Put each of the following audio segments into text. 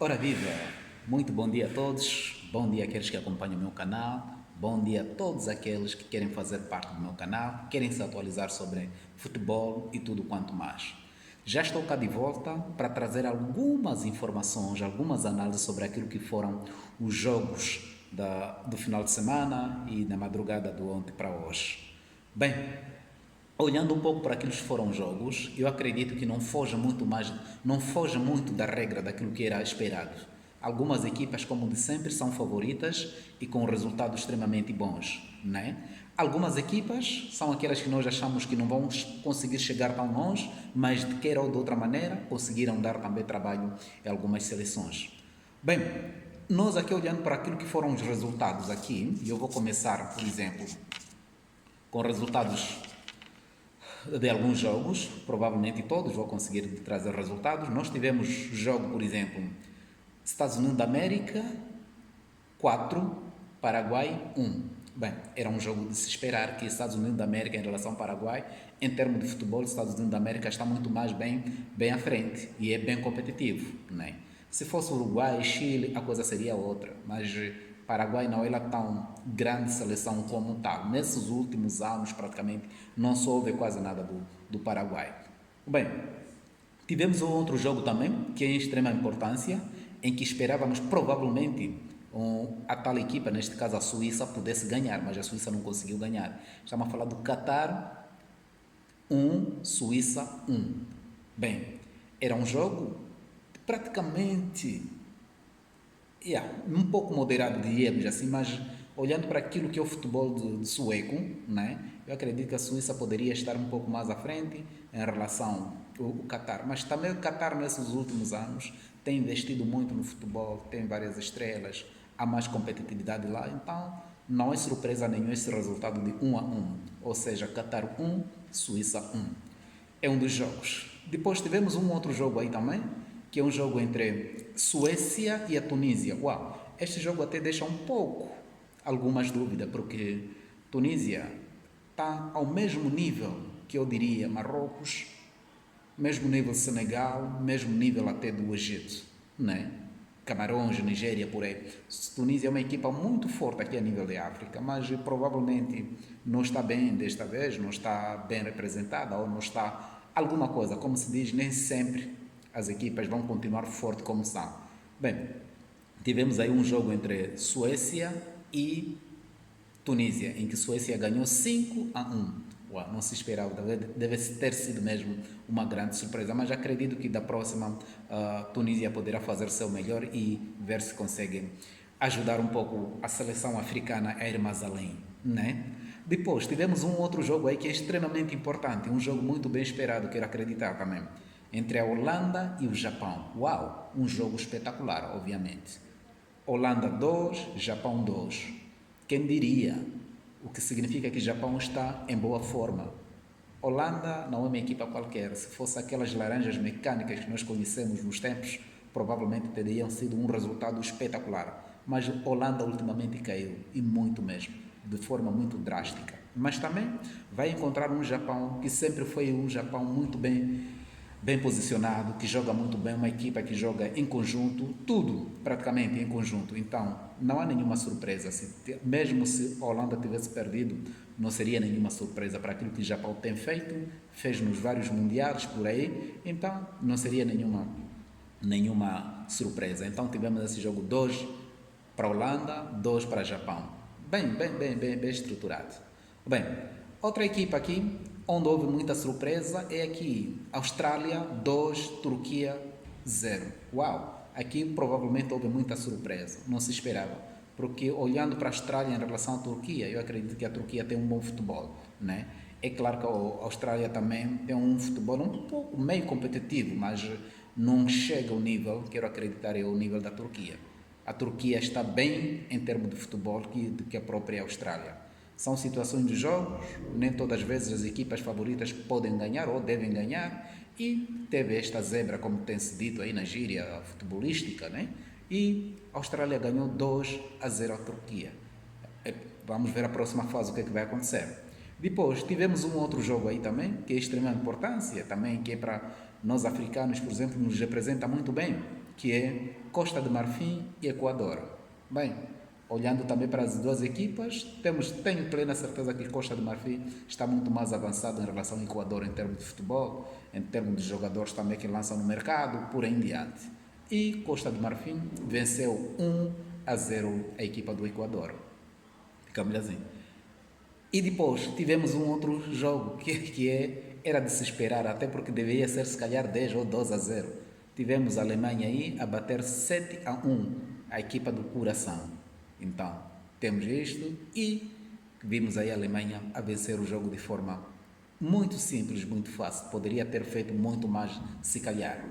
Ora viva! Muito bom dia a todos, bom dia àqueles que acompanham o meu canal, bom dia a todos aqueles que querem fazer parte do meu canal, querem se atualizar sobre futebol e tudo quanto mais. Já estou cá de volta para trazer algumas informações, algumas análises sobre aquilo que foram os jogos do final de semana e na madrugada do ontem para hoje. Bem, olhando um pouco para aqueles que foram jogos, eu acredito que não foge muito da regra daquilo que era esperado. Algumas equipas, como de sempre, são favoritas e com resultados extremamente bons, né? Algumas equipas são aquelas que nós achamos que não vão conseguir chegar tão longe, mas de queira ou de outra maneira conseguiram dar também trabalho em algumas seleções. Bem, nós aqui olhando para aquilo que foram os resultados aqui, e eu vou começar, por exemplo, com resultados de alguns jogos, provavelmente todos vão conseguir trazer resultados. Nós tivemos jogo, por exemplo, Estados Unidos da América 4, Paraguai 1. Bem, era um jogo de se esperar que Estados Unidos da América em relação ao Paraguai, em termos de futebol, Estados Unidos da América está muito mais bem à frente e é bem competitivo, né? Se fosse Uruguai, Chile, a coisa seria outra, mas Paraguai não é lá tão grande seleção como tal. Nesses últimos anos, praticamente, não se ouve quase nada do Paraguai. Bem, tivemos um outro jogo também, que é de extrema importância, em que esperávamos provavelmente a tal equipa, neste caso a Suíça, pudesse ganhar, mas a Suíça não conseguiu ganhar. Estamos a falar do Qatar 1, Suíça 1. Bem, era um jogo praticamente um pouco moderado, diríamos assim, mas olhando para aquilo que é o futebol de sueco, né, eu acredito que a Suíça poderia estar um pouco mais à frente em relação ao Qatar. Mas também o Qatar, nesses últimos anos, tem investido muito no futebol, tem várias estrelas, há mais competitividade lá, então não é surpresa nenhuma esse resultado de 1-1, ou seja, Qatar 1, Suíça 1. É um dos jogos. Depois tivemos um outro jogo aí também, que é um jogo entre Suécia e a Tunísia. Uau, este jogo até deixa um pouco algumas dúvidas, porque Tunísia está ao mesmo nível que eu diria Marrocos, mesmo nível Senegal, mesmo nível até do Egito, né? Camarões, Nigéria, por aí. Tunísia é uma equipa muito forte aqui a nível de África, mas provavelmente não está bem desta vez, não está bem representada ou não está alguma coisa. Como se diz, nem sempre as equipas vão continuar fortes como são. Bem, tivemos aí um jogo entre Suécia e Tunísia, em que Suécia ganhou 5-1. Uau, não se esperava, deve ter sido mesmo uma grande surpresa, mas acredito que da próxima Tunísia poderá fazer seu melhor e ver se consegue ajudar um pouco a seleção africana a ir mais além, né? Depois tivemos um outro jogo aí que é extremamente importante, um jogo muito bem esperado, quero acreditar também, entre a Holanda e o Japão. Uau, um jogo espetacular, obviamente. Holanda 2, Japão 2. Quem diria? O que significa que o Japão está em boa forma. Holanda não é uma equipa qualquer. Se fosse aquelas laranjas mecânicas que nós conhecemos nos tempos, provavelmente teriam sido um resultado espetacular. Mas Holanda ultimamente caiu, e muito mesmo, de forma muito drástica. Mas também vai encontrar um Japão que sempre foi um Japão muito bem posicionado, que joga muito bem, uma equipa que joga em conjunto, tudo praticamente em conjunto. Então, não há nenhuma surpresa. Mesmo se a Holanda tivesse perdido, não seria nenhuma surpresa para aquilo que o Japão tem feito, fez nos vários mundiais por aí, então não seria nenhuma surpresa. Então, tivemos esse jogo 2 para a Holanda, 2 para o Japão. Bem estruturado. Bem, outra equipa aqui, onde houve muita surpresa, é aqui, Austrália 2, Turquia 0. Uau, aqui provavelmente houve muita surpresa, não se esperava. Porque olhando para a Austrália em relação à Turquia, eu acredito que a Turquia tem um bom futebol, né? É claro que a Austrália também tem um futebol um pouco meio competitivo, mas não chega ao nível, quero acreditar, é o nível da Turquia. A Turquia está bem em termos de futebol do que a própria Austrália. São situações de jogos, nem todas as vezes as equipas favoritas podem ganhar ou devem ganhar, e teve esta zebra, como tem-se dito aí na gíria futebolística, né? E a Austrália ganhou 2-0 à Turquia. Vamos ver a próxima fase o que é que vai acontecer. Depois tivemos um outro jogo aí também, que é de extrema importância, também que é para nós africanos, por exemplo, nos representa muito bem, que é Costa de Marfim e Equador. Bem, olhando também para as duas equipas, tenho plena certeza que Costa de Marfim está muito mais avançado em relação ao Equador em termos de futebol, em termos de jogadores também que lançam no mercado, por aí em diante. E Costa de Marfim venceu 1-0 a equipa do Equador. Ficamos assim. E depois tivemos um outro jogo era de se esperar, até porque deveria ser se calhar 10 ou 12-0. Tivemos a Alemanha aí a bater 7-1 a equipa do Coração. Então, temos isto e vimos aí a Alemanha a vencer o jogo de forma muito simples, muito fácil. Poderia ter feito muito mais se calhar.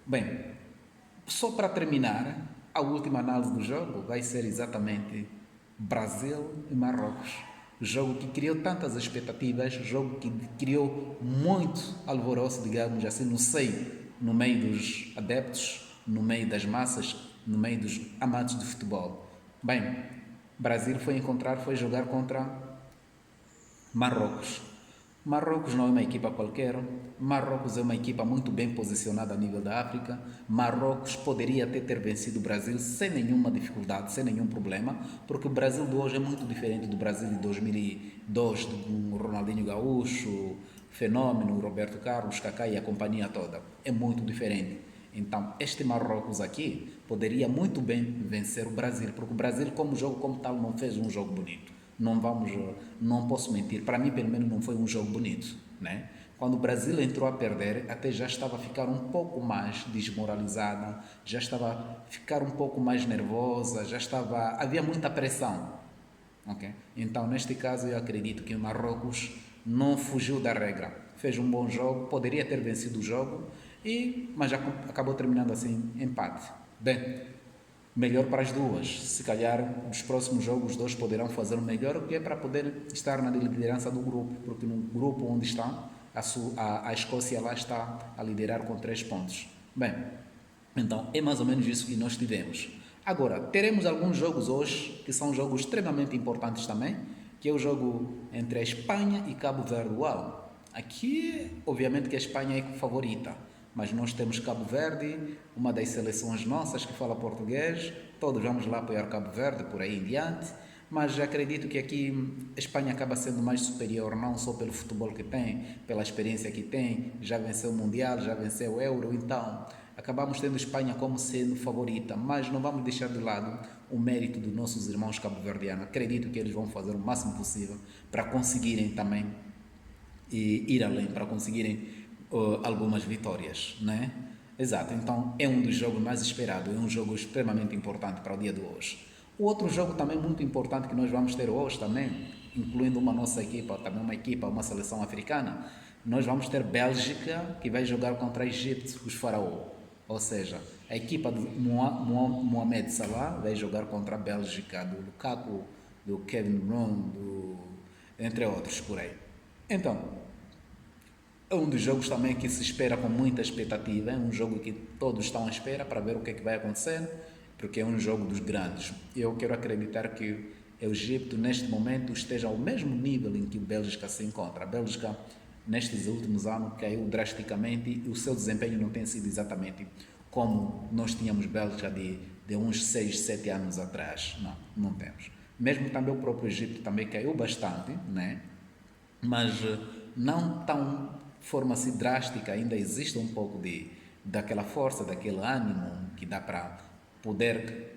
Bem, só para terminar, a última análise do jogo vai ser exatamente Brasil e Marrocos. Jogo que criou tantas expectativas, jogo que criou muito alvoroço, digamos assim, no meio dos adeptos, no meio das massas, no meio dos amantes de futebol. Bem, Brasil foi jogar contra Marrocos. Marrocos não é uma equipa qualquer, Marrocos é uma equipa muito bem posicionada a nível da África. Marrocos poderia até ter vencido o Brasil sem nenhuma dificuldade, sem nenhum problema, porque o Brasil de hoje é muito diferente do Brasil de 2002, do Ronaldinho Gaúcho, Fenômeno, Roberto Carlos, Kaká e a companhia toda. É muito diferente. Então, este Marrocos aqui poderia muito bem vencer o Brasil, porque o Brasil, como jogo como tal, não fez um jogo bonito. Não posso mentir, para mim pelo menos não foi um jogo bonito, né? Quando o Brasil entrou a perder, até já estava a ficar um pouco mais desmoralizada, já estava a ficar um pouco mais nervosa, havia muita pressão, ok? Então, neste caso, eu acredito que o Marrocos não fugiu da regra, fez um bom jogo, poderia ter vencido o jogo, mas acabou terminando assim, empate. Bem, melhor para as duas. Se calhar nos próximos jogos os dois poderão fazer o melhor, o que é para poder estar na liderança do grupo, porque no grupo onde estão, a Escócia lá está a liderar com 3 pontos. Bem, então é mais ou menos isso que nós tivemos. Agora, teremos alguns jogos hoje que são jogos extremamente importantes também, que é o jogo entre a Espanha e Cabo Verde. Uau! Aqui, obviamente que a Espanha é favorita, mas nós temos Cabo Verde, uma das seleções nossas que fala português, todos vamos lá apoiar Cabo Verde, por aí em diante, mas acredito que aqui a Espanha acaba sendo mais superior, não só pelo futebol que tem, pela experiência que tem, já venceu o Mundial, já venceu o Euro, então acabamos tendo a Espanha como sendo favorita, mas não vamos deixar de lado o mérito dos nossos irmãos cabo-verdianos. Acredito que eles vão fazer o máximo possível para conseguirem também ir além, para conseguirem algumas vitórias, né? Exato, então é um dos jogos mais esperados, é um jogo extremamente importante para o dia de hoje. O outro jogo também muito importante que nós vamos ter hoje também, incluindo uma nossa equipa, também uma seleção africana, nós vamos ter Bélgica que vai jogar contra a Egito, os Faraó. Ou seja, a equipa de Mohamed Salah vai jogar contra a Bélgica do Lukaku, do Kevin De Bruyne, entre outros por aí. Então, é um dos jogos também que se espera com muita expectativa, é um jogo que todos estão à espera para ver o que é que vai acontecer, porque é um jogo dos grandes. Eu quero acreditar que o Egito, neste momento, esteja ao mesmo nível em que a Bélgica se encontra. A Bélgica, nestes últimos anos, caiu drasticamente e o seu desempenho não tem sido exatamente como nós tínhamos Bélgica de uns 6, 7 anos atrás. Não temos. Mesmo também o próprio Egito também caiu bastante, né? Mas não tão de forma assim drástica, ainda existe um pouco daquela força, daquele ânimo que dá para poder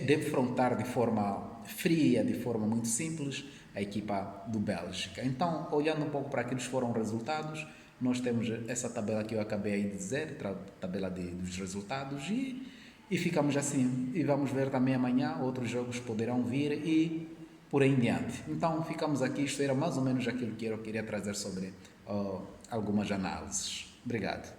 defrontar de forma fria, de forma muito simples, a equipa do Bélgica. Então, olhando um pouco para aqueles que foram resultados, nós temos essa tabela que eu acabei de dizer, a tabela dos resultados, e ficamos assim. E vamos ver também amanhã, outros jogos poderão vir e por aí em diante. Então, ficamos aqui. Isto era mais ou menos aquilo que eu queria trazer sobre algumas análises. Obrigado.